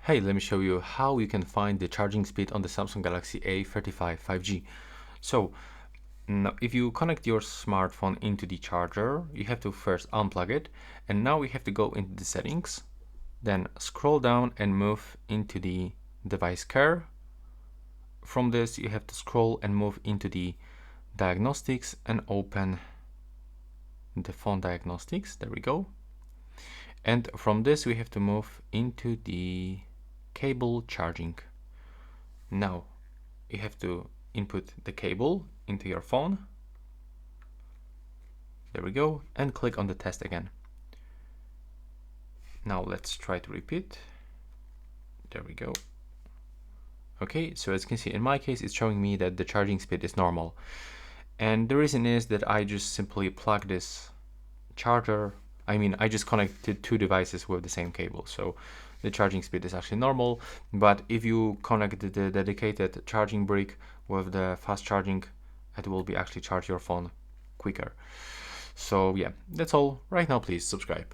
Hey, let me show you how you can find the charging speed on the Samsung Galaxy A35 5G. So, now if you connect your smartphone into the charger, you have to first unplug it, and now we have to go into the settings, then scroll down and move into the device care. From this, you have to scroll and move into the diagnostics and open the phone diagnostics. There we go. And from this, we have to move into the cable charging. Now you have to input the cable into your phone. There we go, and click on the test again. Now let's try to repeat. There we go. Okay, so as you can see, in my case, it's showing me that the charging speed is normal. And the reason is that I just simply plug this charger. I just connected two devices with the same cable. So the charging speed is actually normal. But if you connect the dedicated charging brick with the fast charging, it will be actually charge your phone quicker. So yeah, that's all. Right now, please subscribe.